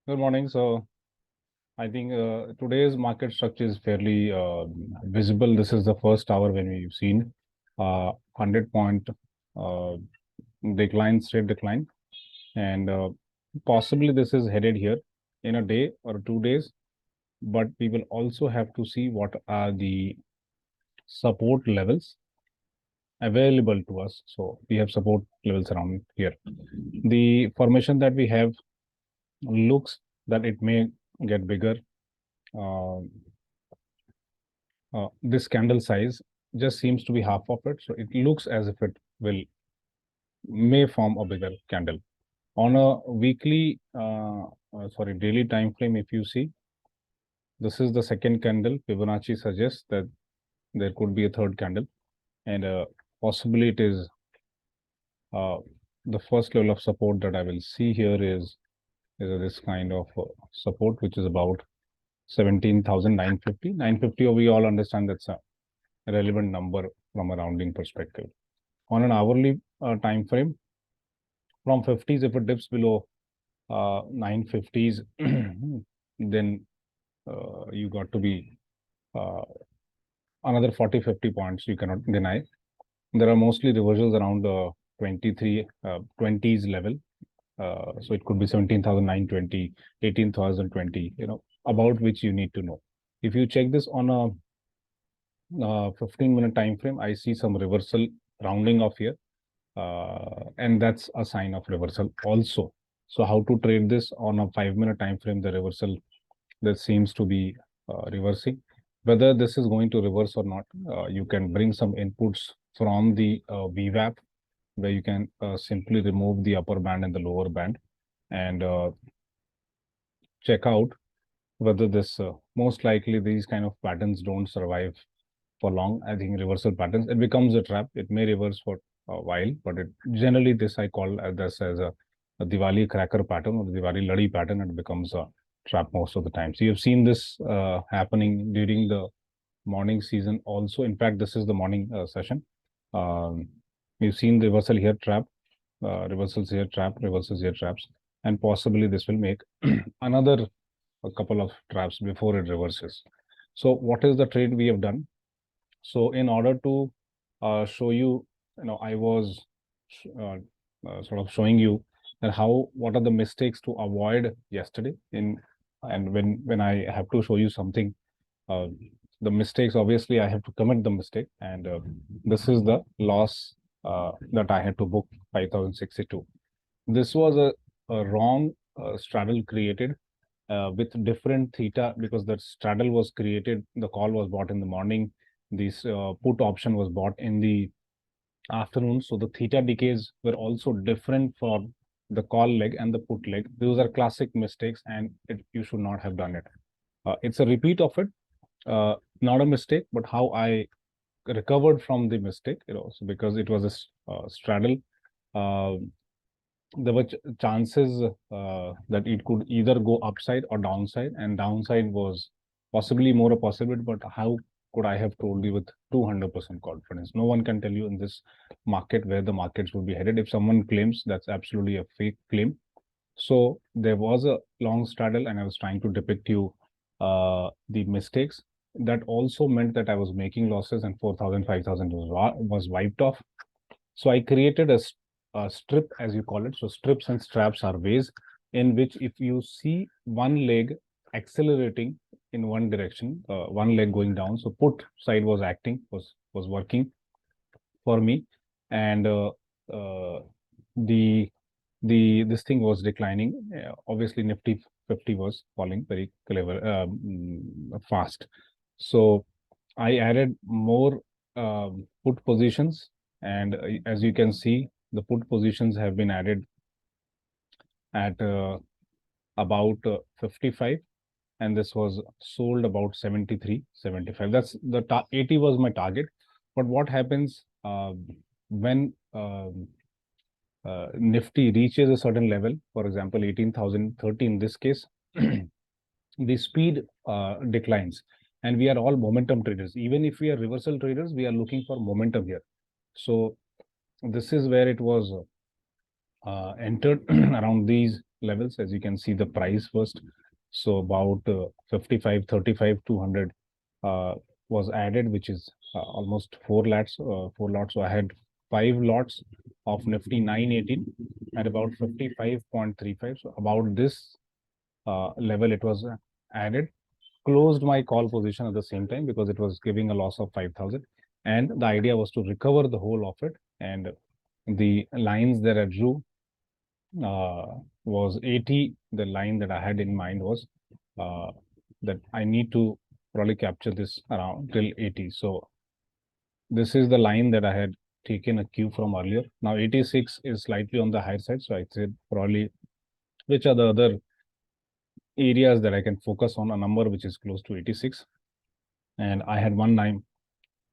Good morning. So I think today's market structure is fairly visible. This is the first hour when we've seen 100-point uh, decline, straight decline, and possibly this is headed here in a day or 2 days. But we will also have to see what are the support levels available to us. So we have support levels around here. The formation that we have looks that it may get bigger. Uh, this candle size just seems to be half of it. So it looks as if it may form a bigger candle. On a daily time frame, if you see, this is the second candle. Fibonacci suggests that there could be a third candle, and possibly it is the first level of support that I will see here is this kind of support, which is about 17,950. 950, we all understand that's a relevant number from a rounding perspective. On an hourly time frame, from 50s, if it dips below 950s, then you got to be uh, another 40-50 points you cannot deny. There are mostly reversals around 23 20s level. So it could be 17,920, 18,020, about which you need to know. If you check this on a 15-minute time frame, I see some reversal rounding off here. And that's a sign of reversal also. So how to trade this on a 5-minute time frame, the reversal that seems to be reversing. Whether this is going to reverse or not, you can bring some inputs from the VWAP, where you can simply remove the upper band and the lower band and check out whether this, most likely these kind of patterns don't survive for long. I think reversal patterns, it becomes a trap. It may reverse for a while, but it generally, this I call this as a Diwali cracker pattern or the Diwali Ladi pattern. It becomes a trap most of the time. So you've seen this happening during the morning season also. In fact, this is the morning session. We've seen reversal here, trap, reversals here, trap, reversals here, traps, and possibly this will make another a couple of traps before it reverses. So what is the trade we have done? So in order to show you, I was sort of showing you that what are the mistakes to avoid yesterday and when I have to show you something, uh, the mistakes, obviously I have to commit the mistake, and this is the loss that I had to book, 5,062. This was a wrong straddle created with different theta, because that straddle was created, the call was bought in the morning, this put option was bought in the afternoon. So the theta decays were also different for the call leg and the put leg. Those are classic mistakes, and you should not have done it. It's a repeat of it, not a mistake, but how I recovered from the mistake, so because it was a straddle. Uh, there were chances that it could either go upside or downside, and downside was possibly more a possibility, but how could I have told you with 200% confidence? No one can tell you in this market where the markets would be headed. If someone claims, that's absolutely a fake claim. So there was a long straddle, and I was trying to depict you the mistakes. That also meant that I was making losses, and 4,000, 5,000 was wiped off. So I created a strip, as you call it. So strips and straps are ways in which, if you see one leg accelerating in one direction, one leg going down, so put side was working for me, and uh, the this thing was declining. Obviously, Nifty 50 was falling very clever, fast. So I added more put positions, and as you can see, the put positions have been added at about 55, and this was sold about 73, 75. That's the 80 was my target. But what happens when Nifty reaches a certain level, for example, 18,030 in this case, the speed declines. And we are all momentum traders. Even if we are reversal traders, we are looking for momentum here. So this is where it was entered around these levels. As you can see the price first. So about 55, 35, 200 was added, which is almost 4 lots. 4 lots. So I had 5 lots of Nifty 918 at about 55.35. So about this level it was added. Closed my call position at the same time because it was giving a loss of 5,000. And the idea was to recover the whole of it. And the lines that I drew was 80. The line that I had in mind was that I need to probably capture this around till 80. So this is the line that I had taken a cue from earlier. Now 86 is slightly on the higher side. So I said probably which are the other areas that I can focus on, a number which is close to 86. And I had one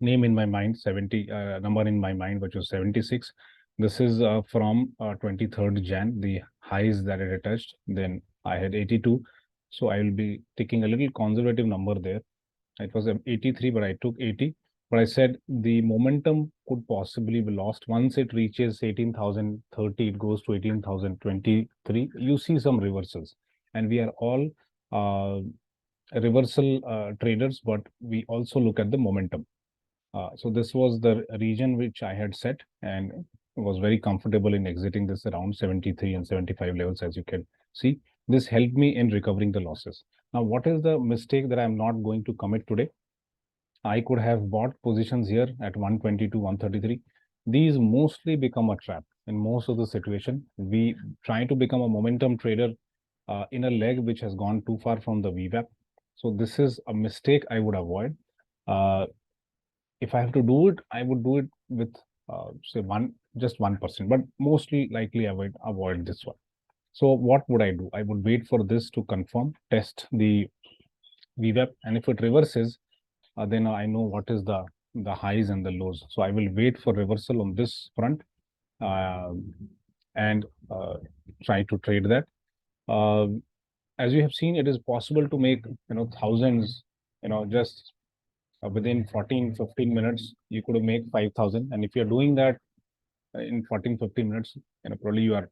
name in my mind, 70 number in my mind, which was 76. This is from 23rd Jan, the highs that it touched. Then I had 82. So I will be taking a little conservative number there. It was 83, but I took 80. But I said the momentum could possibly be lost once it reaches 18,030. It goes to 18,023. You see some reversals, and we are all reversal traders, but we also look at the momentum. So this was the region which I had set and was very comfortable in exiting this around 73 and 75 levels, as you can see. This helped me in recovering the losses. Now, what is the mistake that I'm not going to commit today? I could have bought positions here at 120 to 133. These mostly become a trap in most of the situation. We try to become a momentum trader in a leg which has gone too far from the VWAP. So this is a mistake I would avoid. If I have to do it, I would do it with say just 1%, but mostly likely avoid this one. So what would I do? I would wait for this to confirm, test the VWAP, and if it reverses, then I know what is the highs and the lows. So I will wait for reversal on this front and try to trade that. As you have seen, it is possible to make thousands, just within 14-15 minutes. You could make 5,000, and if you're doing that in 14-15 minutes, probably you are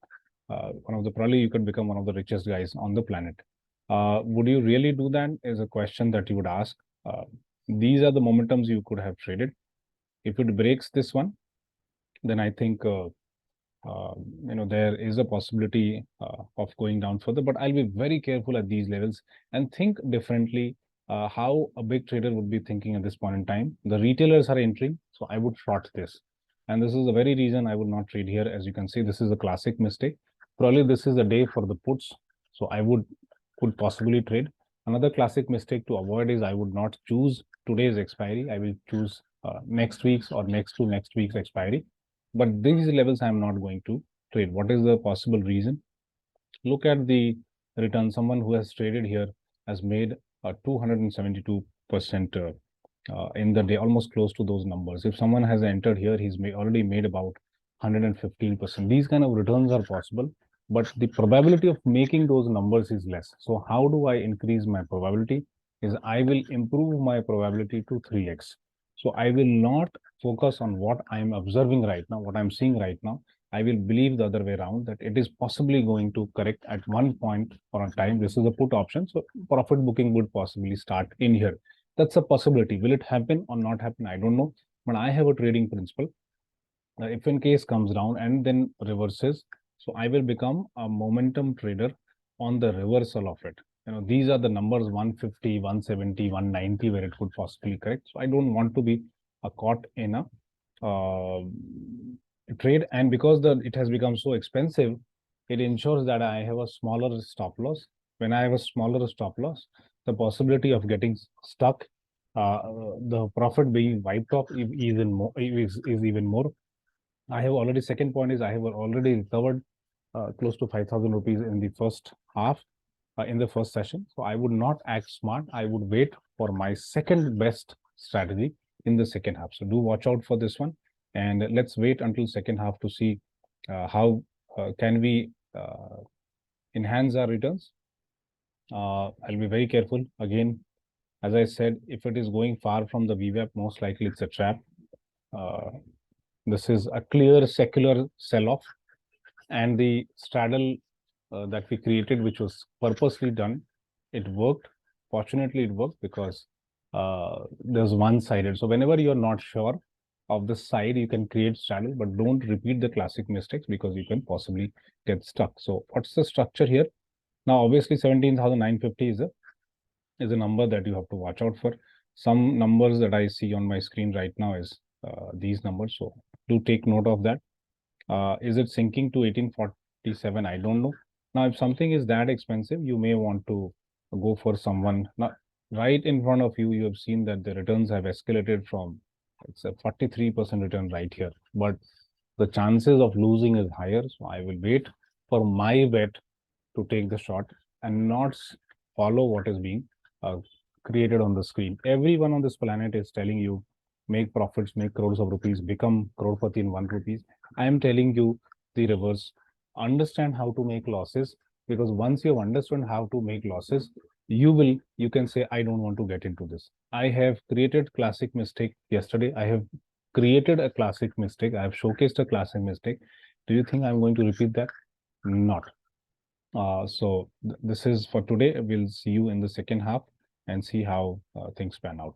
probably you could become one of the richest guys on the planet. Would you really do that is a question that you would ask. These are the momentums you could have traded. If it breaks this one, then I think there is a possibility of going down further, but I'll be very careful at these levels and think differently how a big trader would be thinking at this point in time. The retailers are entering, so I would short this. And this is the very reason I would not trade here. As you can see, this is a classic mistake. Probably this is the day for the puts, so I could possibly trade. Another classic mistake to avoid is I would not choose today's expiry. I will choose next week's or next to next week's expiry. But these levels I'm not going to trade. What is the possible reason? Look at the return. Someone who has traded here has made a 272% in the day, almost close to those numbers. If someone has entered here, he's already made about 115%. These kind of returns are possible, but the probability of making those numbers is less. So how do I increase my probability? Is I will improve my probability to 3x. So I will not focus on what I'm observing right now, what I'm seeing right now. I will believe the other way around, that it is possibly going to correct at one point or a time. This is a put option, so profit booking would possibly start in here. That's a possibility. Will it happen or not happen? I don't know, but I have a trading principle. If in case comes down and then reverses, so I will become a momentum trader on the reversal of it. These are the numbers 150, 170, 190 where it could possibly correct. So I don't want to be caught in a trade, and because it has become so expensive, it ensures that I have a smaller stop loss. When I have a smaller stop loss, the possibility of getting stuck, the profit being wiped off is even more. I have already, second point is I have already recovered close to 5,000 rupees in the first half, in the first session. So I would not act smart. I would wait for my second best strategy in the second half. So do watch out for this one, and let's wait until second half to see how can we enhance our returns. I'll be very careful. Again, as I said, if it is going far from the VWAP, most likely it's a trap. This is a clear secular sell-off, and the straddle that we created, which was purposely done. It worked. Fortunately, it worked because there's one-sided. So whenever you're not sure of the side, you can create straddle, but don't repeat the classic mistakes because you can possibly get stuck. So what's the structure here? Now, obviously, 17,950 is a number that you have to watch out for. Some numbers that I see on my screen right now is these numbers. So do take note of that. Is it sinking to 1847? I don't know. Now, if something is that expensive, you may want to go for someone. Now, right in front of you, you have seen that the returns have escalated from, it's a 43% return right here. But the chances of losing is higher. So I will wait for my bet to take the shot and not follow what is being created on the screen. Everyone on this planet is telling you make profits, make crores of rupees, become crorepati in 1 rupees. I am telling you the reverse. Understand how to make losses, because once you have understood how to make losses, you can say, I don't want to get into this. I have created classic mistake yesterday. I have created a classic mistake. I have showcased a classic mistake. Do you think I'm going to repeat that? Not. So this is for today. We'll see you in the second half and see how things pan out.